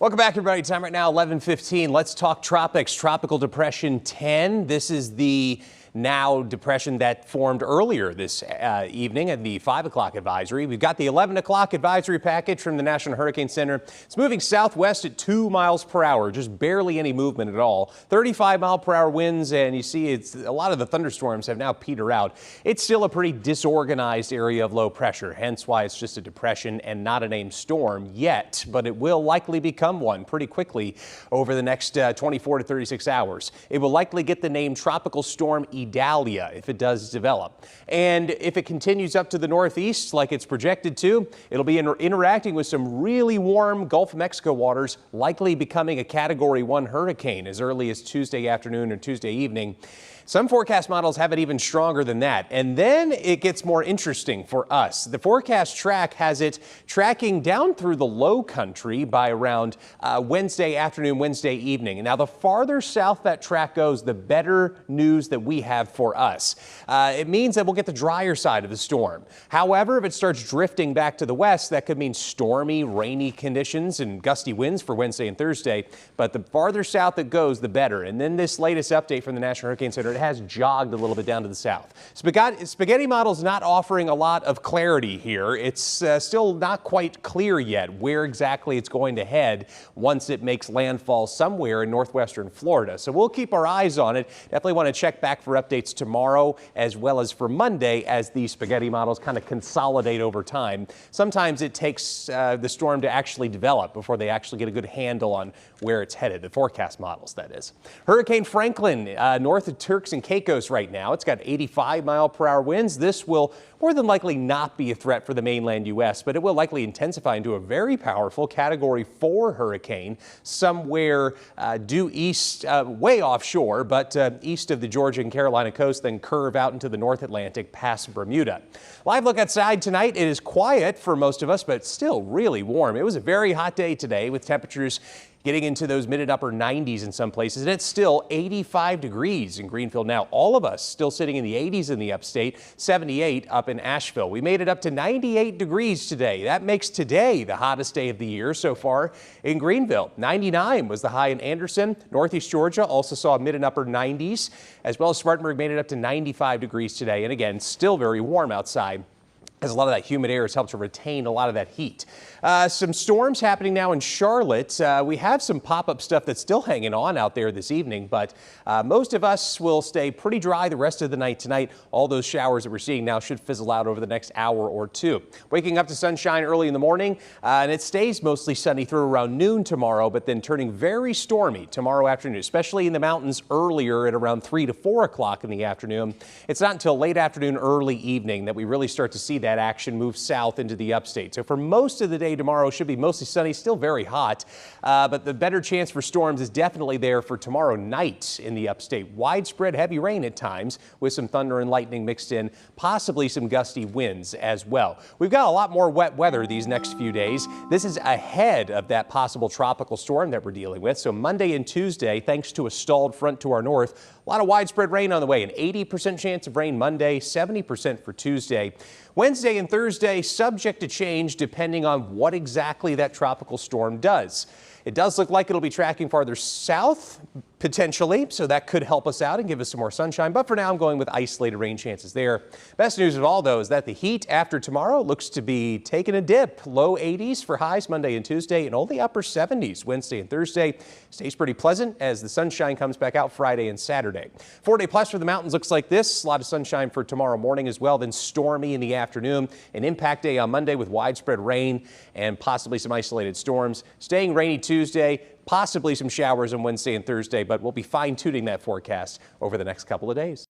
Welcome back, everybody. Time right now, 11:15. Let's talk tropics. Tropical Depression 10. This is the now depression that formed earlier this evening at the 5 o'clock advisory. We've got the 11 o'clock advisory package from the National Hurricane Center. It's moving southwest at 2 miles per hour, just barely any movement at all. 35-mile-per-hour winds, and you see a lot of the thunderstorms have now petered out. It's still a pretty disorganized area of low pressure, hence why it's just a depression and not a named storm yet, but it will likely become one pretty quickly over the next 24 to 36 hours. It will likely get the name Tropical Storm Idalia if it does develop. And if it continues up to the northeast like it's projected to, it'll be interacting with some really warm Gulf of Mexico waters, likely becoming a Category 1 hurricane as early as Tuesday afternoon or Tuesday evening. Some forecast models have it even stronger than that. And then it gets more interesting for us. The forecast track has it tracking down through the low country by around Wednesday afternoon, Wednesday evening. And now the farther south that track goes, the better news that we have for us. It means that we'll get the drier side of the storm. However, if it starts drifting back to the west, that could mean stormy, rainy conditions and gusty winds for Wednesday and Thursday. But the farther south it goes, the better. And then this latest update from the National Hurricane Center, it has jogged a little bit down to the south. Spaghetti model's not offering a lot of clarity here. It's still not quite clear yet where exactly it's going to head once it makes landfall somewhere in northwestern Florida. So we'll keep our eyes on it. Definitely want to check back for updates tomorrow as well as for Monday as these spaghetti models kind of consolidate over time. Sometimes it takes the storm to actually develop before they actually get a good handle on where it's headed, the forecast models, that is. Hurricane Franklin, north of Turks and Caicos right now. It's got 85-mile-per-hour winds. This will more than likely not be a threat for the mainland U.S., but it will likely intensify into a very powerful Category 4 hurricane somewhere due east, way offshore, but east of the Georgia and Carolina coast, then curve out into the North Atlantic past Bermuda. Live look outside tonight. It is quiet for most of us, but still really warm. It was a very hot day today with temperatures getting into those mid and upper 90s in some places, and it's still 85 degrees in Greenfield now. All of us still sitting in the 80s in the upstate, 78 up in Asheville. We made it up to 98 degrees today. That makes today the hottest day of the year so far in Greenville. 99 was the high in Anderson. Northeast Georgia also saw mid and upper 90s, as well as Spartanburg made it up to 95 degrees today. And again, still very warm outside, as a lot of that humid air has helped to retain a lot of that heat. Some storms happening now in Charlotte. We have some pop-up stuff that's still hanging on out there this evening, but most of us will stay pretty dry the rest of the night tonight. All those showers that we're seeing now should fizzle out over the next hour or two. Waking up to sunshine early in the morning, and it stays mostly sunny through around noon tomorrow, but then turning very stormy tomorrow afternoon, especially in the mountains earlier at around 3 to 4 o'clock in the afternoon. It's not until late afternoon, early evening that we really start to see that action move south into the upstate. So for most of the day tomorrow, should be mostly sunny, still very hot, but the better chance for storms is definitely there for tomorrow night in the upstate. Widespread heavy rain at times with some thunder and lightning mixed in, possibly some gusty winds as well. We've got a lot more wet weather these next few days. This is ahead of that possible tropical storm that we're dealing with. So Monday and Tuesday, thanks to a stalled front to our north, a lot of widespread rain on the way. An 80% chance of rain Monday, 70% for Tuesday. Wednesday and Thursday, subject to change depending on what exactly that tropical storm does. It does look like it'll be tracking farther south, potentially, so that could help us out and give us some more sunshine. But for now, I'm going with isolated rain chances there. Best news of all, though, is that the heat after tomorrow looks to be taking a dip. Low 80s for highs Monday and Tuesday, and only upper 70s Wednesday and Thursday. Stays pretty pleasant as the sunshine comes back out Friday and Saturday. 4-day plus for the mountains looks like this. A lot of sunshine for tomorrow morning as well, then stormy in the afternoon. An impact day on Monday with widespread rain and possibly some isolated storms. Staying rainy Tuesday, possibly some showers on Wednesday and Thursday, but we'll be fine-tuning that forecast over the next couple of days.